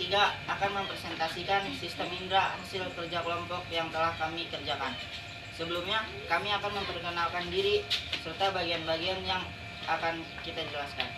ketiga akan mempresentasikan sistem indera hasil kerja kelompok yang telah kami kerjakan. Sebelumnya, kami akan memperkenalkan diri serta bagian-bagian yang akan kita jelaskan.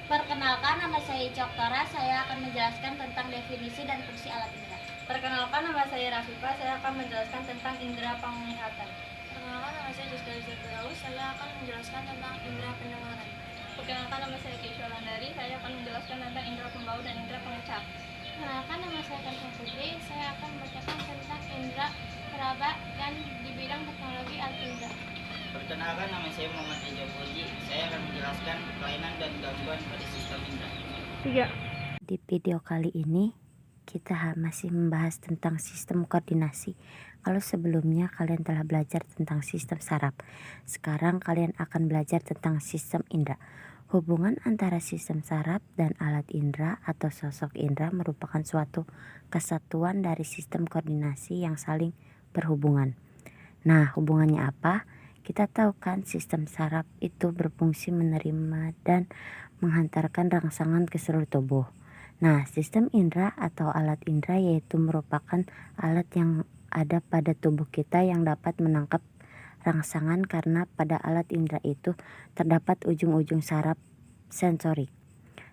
Perkenalkan, nama saya Ica Oktora. Saya akan menjelaskan tentang definisi dan fungsi alat indera. Perkenalkan, nama saya Rafifa. Saya akan menjelaskan tentang indera penglihatan. Perkenalkan, nama saya Rizky Firdaus. Saya akan menjelaskan tentang indera pendengaran. Perkenalkan, nama saya Keisha Landari. Saya akan menjelaskan tentang indera pembau dan indera pengecap. Perkenalkan, nama saya Kansa Putri. Saya akan membacakan tentang indera peraba dan di bidang teknologi alat indera. Perkenalkan, nama saya Muhammad Ejo Puji. Saya akan menjelaskan kelainan dan gangguan pada sistem indera. 3. Di video kali ini kita masih membahas tentang sistem koordinasi. Kalau sebelumnya kalian telah belajar tentang sistem saraf, sekarang kalian akan belajar tentang sistem indera. Hubungan antara sistem saraf dan alat indera atau sosok indera merupakan suatu kesatuan dari sistem koordinasi yang saling berhubungan. Nah, hubungannya apa? Kita tahu kan sistem saraf itu berfungsi menerima dan menghantarkan rangsangan ke seluruh tubuh. Nah, sistem indera atau alat indera yaitu merupakan alat yang ada pada tubuh kita yang dapat menangkap rangsangan karena pada alat indera itu terdapat ujung-ujung saraf sensorik.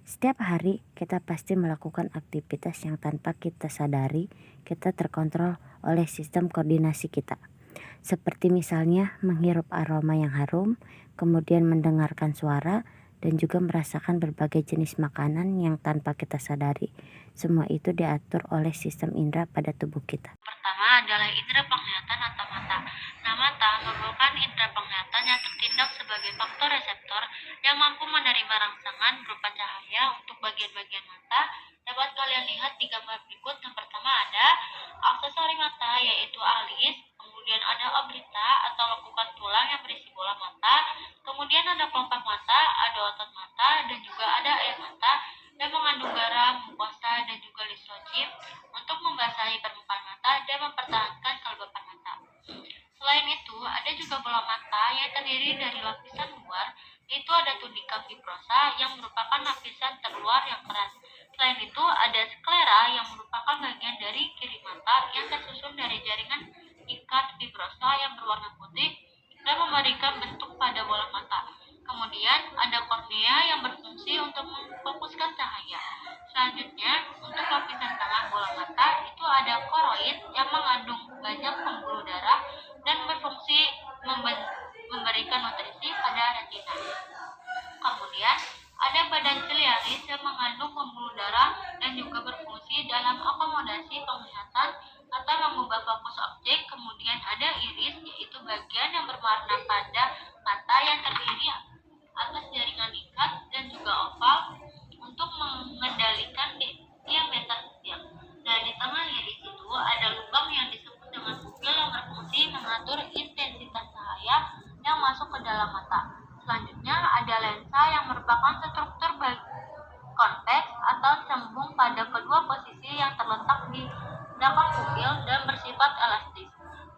Setiap hari kita pasti melakukan aktivitas yang tanpa kita sadari kita terkontrol oleh sistem koordinasi kita. Seperti misalnya menghirup aroma yang harum, kemudian mendengarkan suara, dan juga merasakan berbagai jenis makanan yang tanpa kita sadari. Semua itu diatur oleh sistem indera pada tubuh kita. Pertama adalah indera penglihatan atau mata. Nah, mata merupakan indera penglihatan yang tertindak sebagai faktor reseptor yang mampu menerima rangsangan berupa cahaya untuk bagian-bagian mata. Dapat kalian lihat di gambar berikut. Yang pertama ada aksesori mata, yaitu alis. Kemudian ada orbita atau lekukan tulang yang berisi bola mata. Kemudian ada kelopak mata, ada otot mata, dan juga ada air mata yang mengandung garam, mukosa, dan juga lisocim untuk membasahi permukaan mata dan mempertahankan kelembapan mata. Selain itu, ada juga bola mata yang terdiri dari lapisan luar, yaitu ada tunika fibrosa yang merupakan lapisan terluar yang keras. Selain itu, ada sklera yang merupakan bagian dari kiri mata yang tersusun dari jaringan ikat fibrosa yang berwarna putih dan memberikan bentuk pada bola mata. Kemudian ada kornea yang berfungsi untuk memfokuskan cahaya. Selanjutnya, untuk lapisan tengah bola mata itu ada koroid yang mengandung banyak pembuluh darah dan berfungsi memberikan nutrisi pada retina. Kemudian ada badan ciliaris yang mengandung pembuluh darah dan juga berfungsi dalam akomodasi penglihatan atau mengubah fokus objek. Kemudian ada iris, yaitu bagian yang berwarna pada mata yang terdiri atas jaringan ikat dan juga oval untuk mengendalikan diameter setiap. Dan di tengah iris itu ada lubang yang disebut dengan pupil yang berfungsi mengatur intensitas cahaya yang masuk ke dalam mata. Selanjutnya ada lensa yang merupakan struktur konveks atau cembung pada kedua posisi yang terletak di belakang pupil dan bersifat elastis.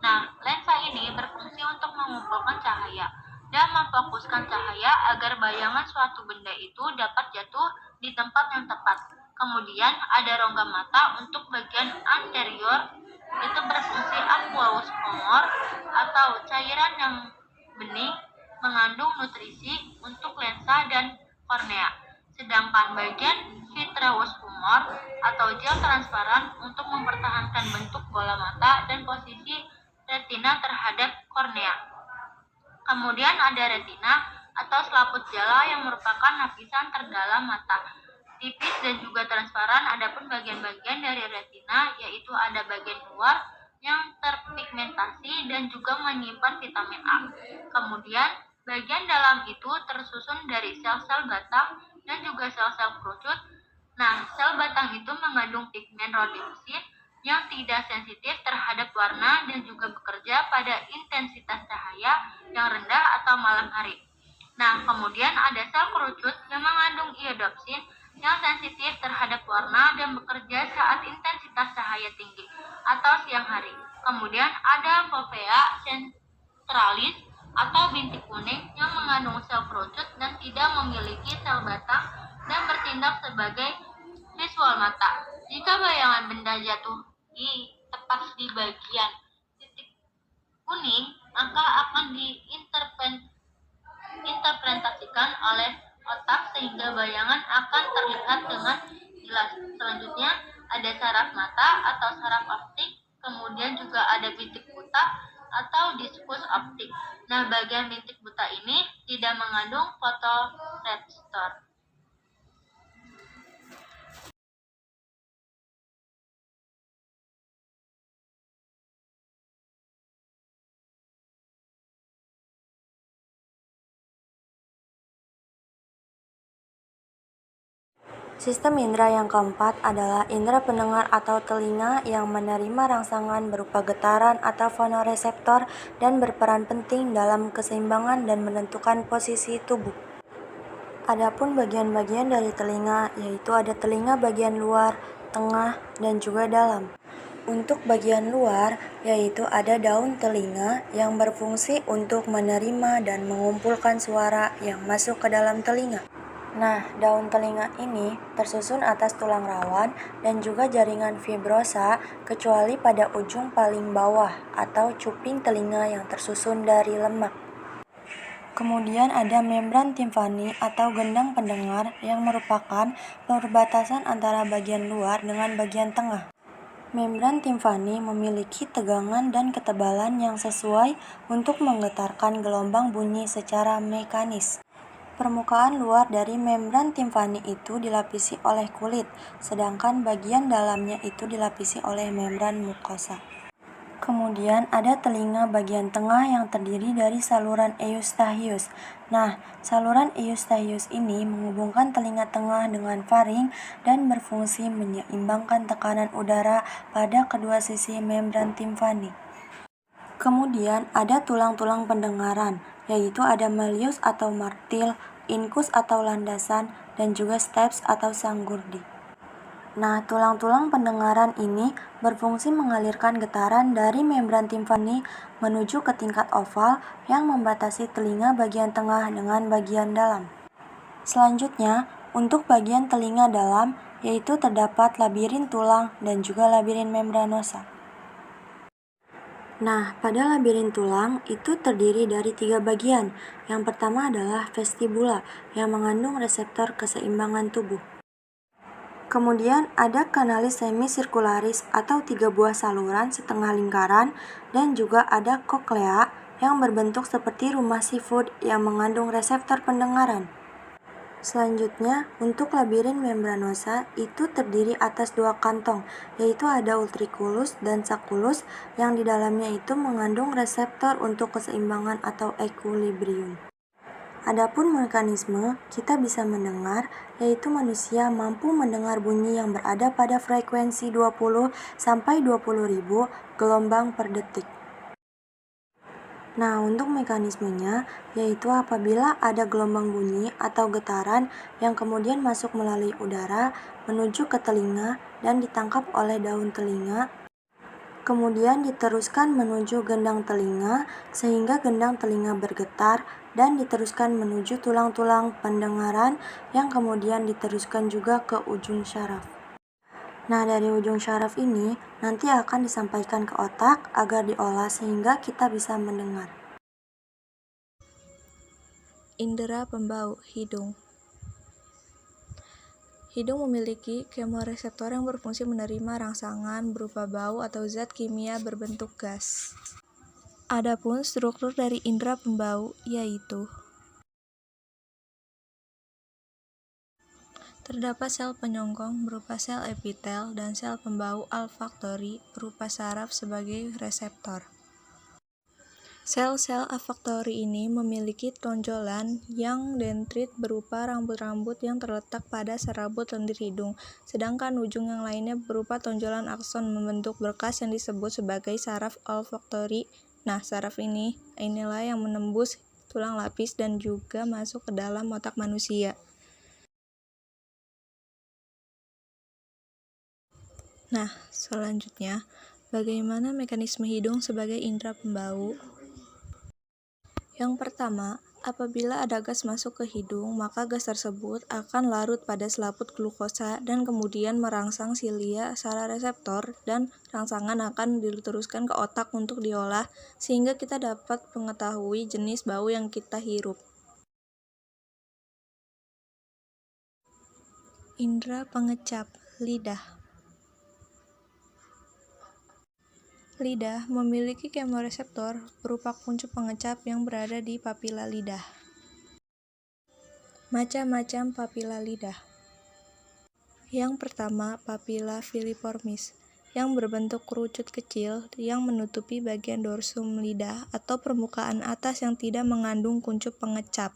Nah, lensa ini berfungsi untuk mengumpulkan cahaya dan memfokuskan cahaya agar bayangan suatu benda itu dapat jatuh di tempat yang tepat. Kemudian ada rongga mata untuk bagian anterior, itu berfungsi aqueous humor atau cairan yang bening mengandung nutrisi untuk lensa dan kornea. Sedangkan bagian vitreous humor atau gel transparan untuk mempertahankan bentuk bola mata dan posisi retina terhadap kornea. Kemudian ada retina atau selaput jala yang merupakan lapisan terdalam mata. Tipis dan juga transparan. Adapun bagian-bagian dari retina yaitu ada bagian luar yang terpigmentasi dan juga menyimpan vitamin A. Kemudian bagian dalam itu tersusun dari sel-sel batang dan juga sel-sel kerucut. Nah, sel batang itu mengandung pigmen rhodopsin yang tidak sensitif terhadap warna dan juga bekerja pada intensitas cahaya yang rendah atau malam hari. Nah, kemudian ada sel kerucut yang mengandung iodopsin yang sensitif terhadap warna dan bekerja saat intensitas cahaya tinggi atau siang hari. Kemudian ada fovea centralis atau bintik kuning yang mengandung sel kerucut dan tidak memiliki sel batang dan bertindak sebagai visual mata. Jika bayangan benda jatuh tepat di bagian titik kuning, maka akan diinterpretasikan oleh otak sehingga bayangan akan terlihat dengan jelas. Selanjutnya, ada saraf mata atau saraf optik, kemudian juga ada bintik buta atau diskus optik. Nah, bagian bintik buta ini tidak mengandung fotoreseptor. Sistem indera yang keempat adalah indera pendengar atau telinga yang menerima rangsangan berupa getaran atau fonoreseptor dan berperan penting dalam keseimbangan dan menentukan posisi tubuh. Adapun bagian-bagian dari telinga yaitu ada telinga bagian luar, tengah, dan juga dalam. Untuk bagian luar yaitu ada daun telinga yang berfungsi untuk menerima dan mengumpulkan suara yang masuk ke dalam telinga. Nah, daun telinga ini tersusun atas tulang rawan dan juga jaringan fibrosa kecuali pada ujung paling bawah atau cuping telinga yang tersusun dari lemak. Kemudian ada membran timfani atau gendang pendengar yang merupakan perbatasan antara bagian luar dengan bagian tengah. Membran timfani memiliki tegangan dan ketebalan yang sesuai untuk menggetarkan gelombang bunyi secara mekanis. Permukaan luar dari membran timfani itu dilapisi oleh kulit, sedangkan bagian dalamnya itu dilapisi oleh membran mukosa. Kemudian ada telinga bagian tengah yang terdiri dari saluran eustachius. Nah, saluran eustachius ini menghubungkan telinga tengah dengan faring dan berfungsi menyeimbangkan tekanan udara pada kedua sisi membran timfani. Kemudian ada tulang-tulang pendengaran, yaitu ada malleus atau martil, incus atau landasan, dan juga stapes atau sanggurdi. Nah, tulang-tulang pendengaran ini berfungsi mengalirkan getaran dari membran timfani menuju ke tingkat oval yang membatasi telinga bagian tengah dengan bagian dalam. Selanjutnya, untuk bagian telinga dalam, yaitu terdapat labirin tulang dan juga labirin membranosa. Nah, pada labirin tulang itu terdiri dari 3 bagian. Yang pertama adalah vestibula yang mengandung reseptor keseimbangan tubuh. Kemudian ada kanalis semisirkularis atau 3 buah saluran setengah lingkaran, dan juga ada koklea yang berbentuk seperti rumah seafood yang mengandung reseptor pendengaran. Selanjutnya, untuk labirin membranosa itu terdiri atas 2 kantong, yaitu ada utriculus dan sacculus yang di dalamnya itu mengandung reseptor untuk keseimbangan atau equilibrium. Adapun mekanisme kita bisa mendengar, yaitu manusia mampu mendengar bunyi yang berada pada frekuensi 20 sampai 20.000 gelombang per detik. Nah, untuk mekanismenya, yaitu apabila ada gelombang bunyi atau getaran yang kemudian masuk melalui udara menuju ke telinga dan ditangkap oleh daun telinga, kemudian diteruskan menuju gendang telinga sehingga gendang telinga bergetar dan diteruskan menuju tulang-tulang pendengaran yang kemudian diteruskan juga ke ujung syaraf. Nah, dari ujung syaraf ini nanti akan disampaikan ke otak agar diolah sehingga kita bisa mendengar. Indera pembau, hidung. Hidung memiliki kemoreseptor yang berfungsi menerima rangsangan berupa bau atau zat kimia berbentuk gas. Adapun struktur dari indera pembau yaitu terdapat sel penyongkong berupa sel epitel dan sel pembau olfaktori berupa saraf sebagai reseptor. Sel-sel olfaktori ini memiliki tonjolan yang dendrit berupa rambut-rambut yang terletak pada serabut lendir hidung, sedangkan ujung yang lainnya berupa tonjolan akson membentuk berkas yang disebut sebagai saraf olfaktori. Nah, saraf inilah yang menembus tulang lapis dan juga masuk ke dalam otak manusia. Nah, selanjutnya, bagaimana mekanisme hidung sebagai indera pembau? Yang pertama Apabila ada gas masuk ke hidung, maka gas tersebut akan larut pada selaput glukosa dan kemudian merangsang silia saraf reseptor, dan rangsangan akan diteruskan ke otak untuk diolah sehingga kita dapat mengetahui jenis bau yang kita hirup. Indra pengecap lidah. Lidah memiliki kemoreseptor berupa kuncup pengecap yang berada di papila lidah. Macam-macam papila lidah. Yang pertama, papila filiformis, yang berbentuk kerucut kecil yang menutupi bagian dorsum lidah atau permukaan atas yang tidak mengandung kuncup pengecap.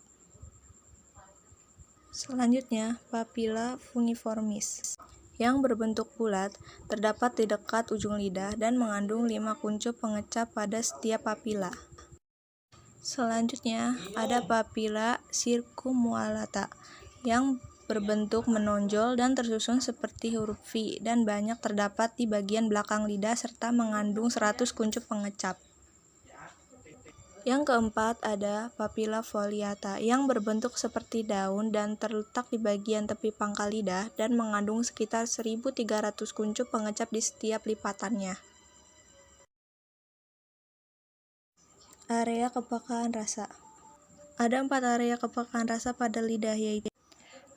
Selanjutnya, papila fungiformis, yang berbentuk bulat, terdapat di dekat ujung lidah dan mengandung 5 kuncup pengecap pada setiap papila. Selanjutnya, ada papila circumvallata, yang berbentuk menonjol dan tersusun seperti huruf V dan banyak terdapat di bagian belakang lidah serta mengandung 100 kuncup pengecap. Yang keempat ada papila foliata, yang berbentuk seperti daun dan terletak di bagian tepi pangkal lidah dan mengandung sekitar 1.300 kuncup pengecap di setiap lipatannya. Area kepekaan rasa. Ada 4 area kepekaan rasa pada lidah, yaitu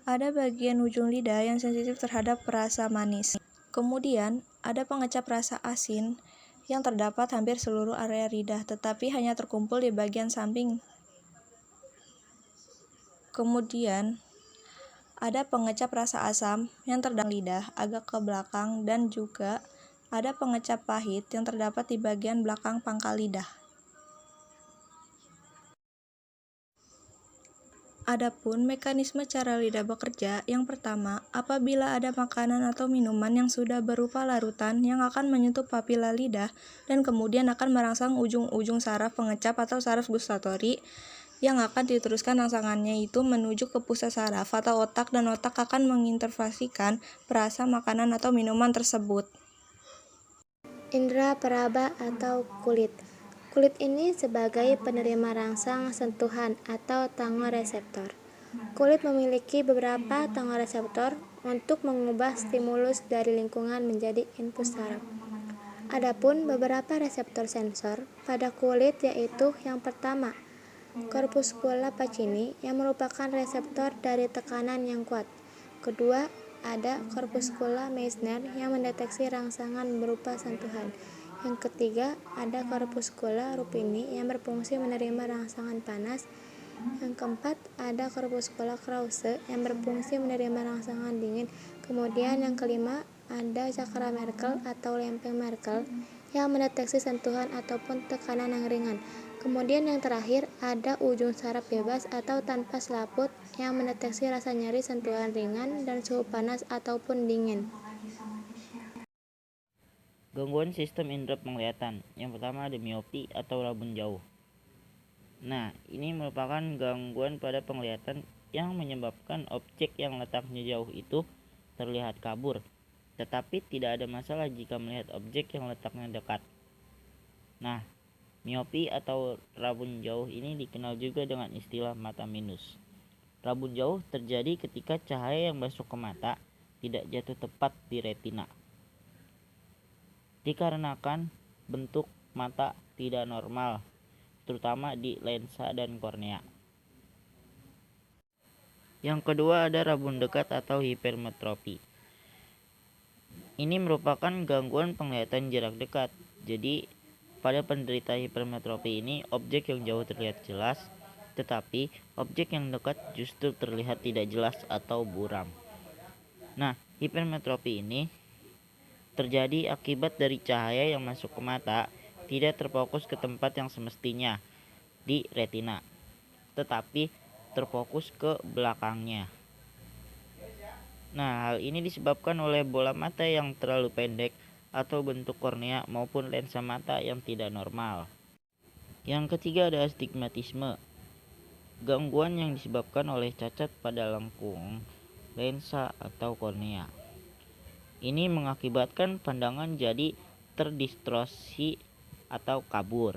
ada bagian ujung lidah yang sensitif terhadap rasa manis. Kemudian ada pengecap rasa asin yang terdapat hampir seluruh area lidah, tetapi hanya terkumpul di bagian samping. Kemudian ada pengecap rasa asam yang terdapat di lidah agak ke belakang, dan juga ada pengecap pahit yang terdapat di bagian belakang pangkal lidah. Adapun mekanisme cara lidah bekerja, yang pertama, apabila ada makanan atau minuman yang sudah berupa larutan yang akan menyentuh papila lidah dan kemudian akan merangsang ujung-ujung saraf pengecap atau saraf gustatori, yang akan diteruskan rangsangannya itu menuju ke pusat saraf atau otak, dan otak akan menginterpretasikan perasa makanan atau minuman tersebut. Indra peraba atau kulit. Kulit ini sebagai penerima rangsang sentuhan atau tengoreseptor. Kulit memiliki beberapa tengoreseptor untuk mengubah stimulus dari lingkungan menjadi input saraf. Adapun beberapa reseptor sensor pada kulit, yaitu yang pertama, corpuscula Pacini yang merupakan reseptor dari tekanan yang kuat. Kedua, ada corpuscula Meissner yang mendeteksi rangsangan berupa sentuhan. Yang ketiga, ada corpuscula Ruffini yang berfungsi menerima rangsangan panas. Yang keempat, ada corpuscula Krause yang berfungsi menerima rangsangan dingin. Kemudian yang kelima, ada cakra Merkel atau lempeng Merkel yang mendeteksi sentuhan ataupun tekanan yang ringan. Kemudian yang terakhir, ada ujung saraf bebas atau tanpa selaput yang mendeteksi rasa nyeri, sentuhan ringan, dan suhu panas ataupun dingin. Gangguan sistem indera penglihatan. Yang pertama ada miopi atau rabun jauh. Nah, ini merupakan gangguan pada penglihatan yang menyebabkan objek yang letaknya jauh itu terlihat kabur, tetapi tidak ada masalah jika melihat objek yang letaknya dekat. Nah, miopi atau rabun jauh ini dikenal juga dengan istilah mata minus. Rabun jauh terjadi ketika cahaya yang masuk ke mata tidak jatuh tepat di retina, dikarenakan bentuk mata tidak normal, terutama di lensa dan kornea. Yang kedua ada rabun dekat atau hipermetropi. Ini merupakan gangguan penglihatan jarak dekat. Jadi pada penderita hipermetropi ini, objek yang jauh terlihat jelas, tetapi objek yang dekat justru terlihat tidak jelas atau buram. Nah, hipermetropi ini terjadi akibat dari cahaya yang masuk ke mata tidak terfokus ke tempat yang semestinya di retina, tetapi terfokus ke belakangnya. Nah, hal ini disebabkan oleh bola mata yang terlalu pendek atau bentuk kornea maupun lensa mata yang tidak normal. Yang ketiga ada astigmatisme, gangguan yang disebabkan oleh cacat pada lengkung lensa atau kornea. Ini mengakibatkan pandangan jadi terdistorsi atau kabur.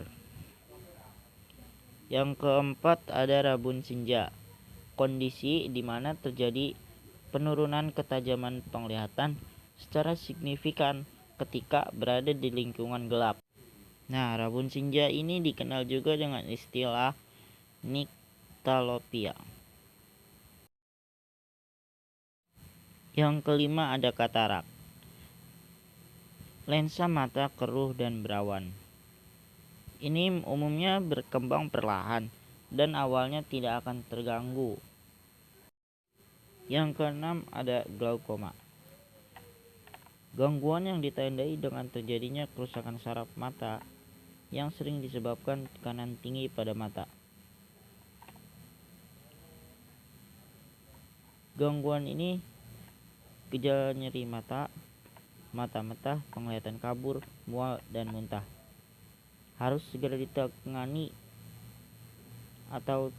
Yang keempat ada rabun senja, kondisi di mana terjadi penurunan ketajaman penglihatan secara signifikan ketika berada di lingkungan gelap. Nah, rabun senja ini dikenal juga dengan istilah nyctalopia. Yang kelima ada katarak, lensa mata keruh dan berawan. Ini umumnya berkembang perlahan dan awalnya tidak akan terganggu. Yang keenam ada glaukoma, gangguan yang ditandai dengan terjadinya kerusakan saraf mata yang sering disebabkan tekanan tinggi pada mata. Gangguan ini gejala nyeri mata, mata mentah, penglihatan kabur, mual, dan muntah. Harus segera ditangani atau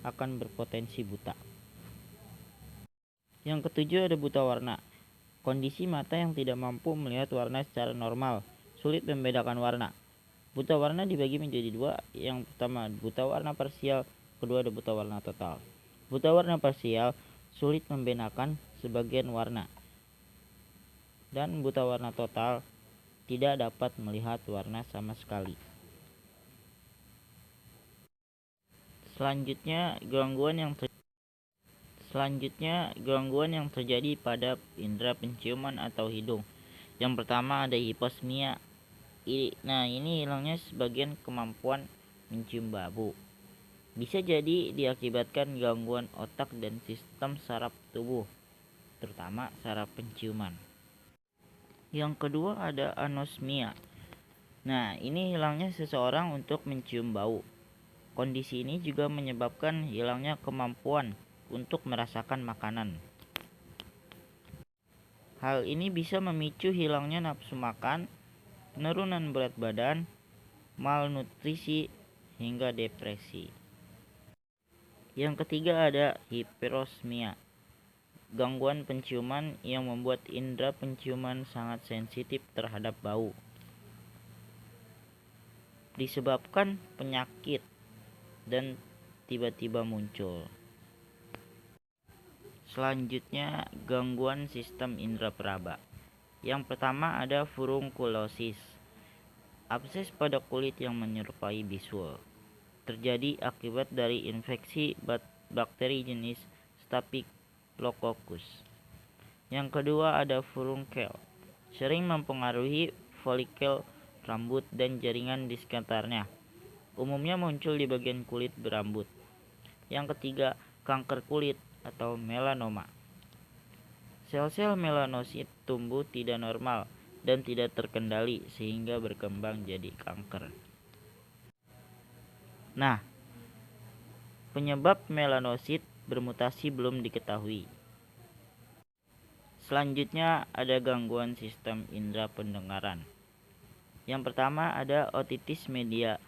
akan berpotensi buta. Yang ketujuh ada buta warna, kondisi mata yang tidak mampu melihat warna secara normal, sulit membedakan warna. Buta warna dibagi menjadi dua, yang pertama buta warna parsial, kedua ada buta warna total. Buta warna parsial sulit membedakan sebagian warna, dan buta warna total tidak dapat melihat warna sama sekali. Selanjutnya gangguan yang terjadi pada indera penciuman atau hidung. Yang pertama ada hiposmia. Nah, ini hilangnya sebagian kemampuan mencium bau. Bisa jadi diakibatkan gangguan otak dan sistem saraf tubuh, terutama saraf penciuman. Yang kedua ada anosmia. Nah, ini hilangnya seseorang untuk mencium bau. Kondisi ini juga menyebabkan hilangnya kemampuan untuk merasakan makanan. Hal ini bisa memicu hilangnya nafsu makan, penurunan berat badan, malnutrisi, hingga depresi. Yang ketiga ada hiperosmia, gangguan penciuman yang membuat indera penciuman sangat sensitif terhadap bau. Disebabkan penyakit dan tiba-tiba muncul. Selanjutnya gangguan sistem indera peraba. Yang pertama ada furunkulosis, abses pada kulit yang menyerupai bisul. Terjadi akibat dari infeksi bakteri jenis Staphylococcus. Yang kedua ada furunkel, sering mempengaruhi folikel rambut dan jaringan di sekitarnya. Umumnya muncul di bagian kulit berambut. Yang ketiga, kanker kulit atau melanoma. Sel-sel melanosit tumbuh tidak normal dan tidak terkendali sehingga berkembang jadi kanker. Nah, penyebab melanosit bermutasi belum diketahui. Selanjutnya ada gangguan sistem indera pendengaran. Yang pertama ada otitis media.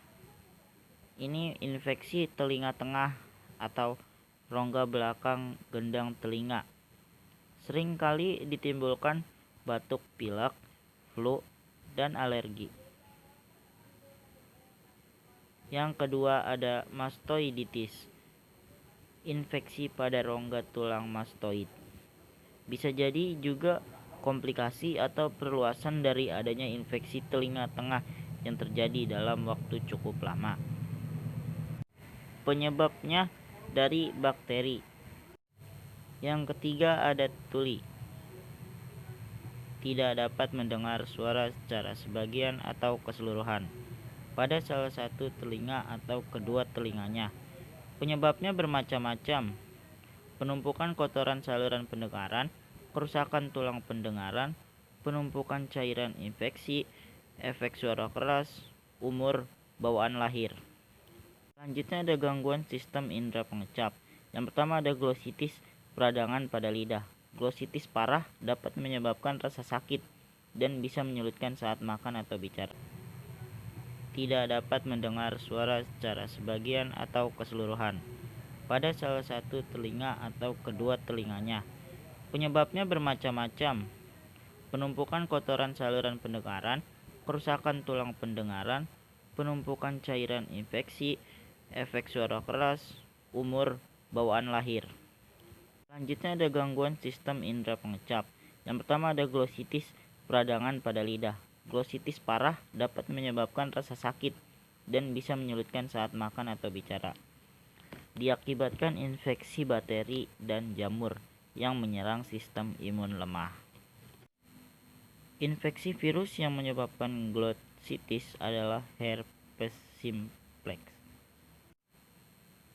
Ini infeksi telinga tengah atau rongga belakang gendang telinga. Sering kali ditimbulkan batuk pilek, flu, dan alergi. Yang kedua ada mastoiditis, infeksi pada rongga tulang mastoid. Bisa jadi juga komplikasi atau perluasan dari adanya infeksi telinga tengah yang terjadi dalam waktu cukup lama. Penyebabnya dari bakteri. Yang ketiga ada tuli, tidak dapat mendengar suara secara sebagian atau keseluruhan pada salah satu telinga atau kedua telinganya. Penyebabnya bermacam-macam. Penumpukan kotoran saluran pendengaran, kerusakan tulang pendengaran, penumpukan cairan infeksi, efek suara keras, umur, bawaan lahir. Selanjutnya ada gangguan sistem indera pengecap. Yang pertama ada glositis, peradangan pada lidah. Glositis parah dapat menyebabkan rasa sakit dan bisa menyulitkan saat makan atau bicara. Tidak dapat mendengar suara secara sebagian atau keseluruhan pada salah satu telinga atau kedua telinganya. Penyebabnya bermacam-macam. Penumpukan kotoran saluran pendengaran, kerusakan tulang pendengaran, penumpukan cairan infeksi, efek suara keras, umur, bawaan lahir. Selanjutnya ada gangguan sistem indera pengecap. Yang pertama ada glositis, peradangan pada lidah. Glositis parah dapat menyebabkan rasa sakit dan bisa menyulitkan saat makan atau bicara. Diakibatkan infeksi bakteri dan jamur yang menyerang sistem imun lemah. Infeksi virus yang menyebabkan glositis adalah herpes simplex.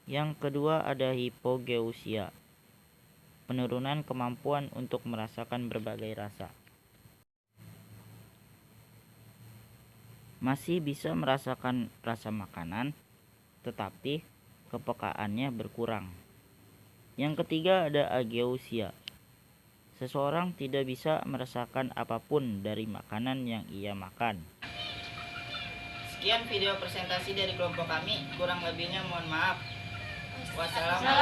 Yang kedua ada hipogeusia, penurunan kemampuan untuk merasakan berbagai rasa. Masih bisa merasakan rasa makanan, tetapi kepekaannya berkurang. Yang ketiga ada ageusia. Seseorang tidak bisa merasakan apapun dari makanan yang ia makan. Sekian video presentasi dari kelompok kami, kurang lebihnya mohon maaf. Wassalamualaikum.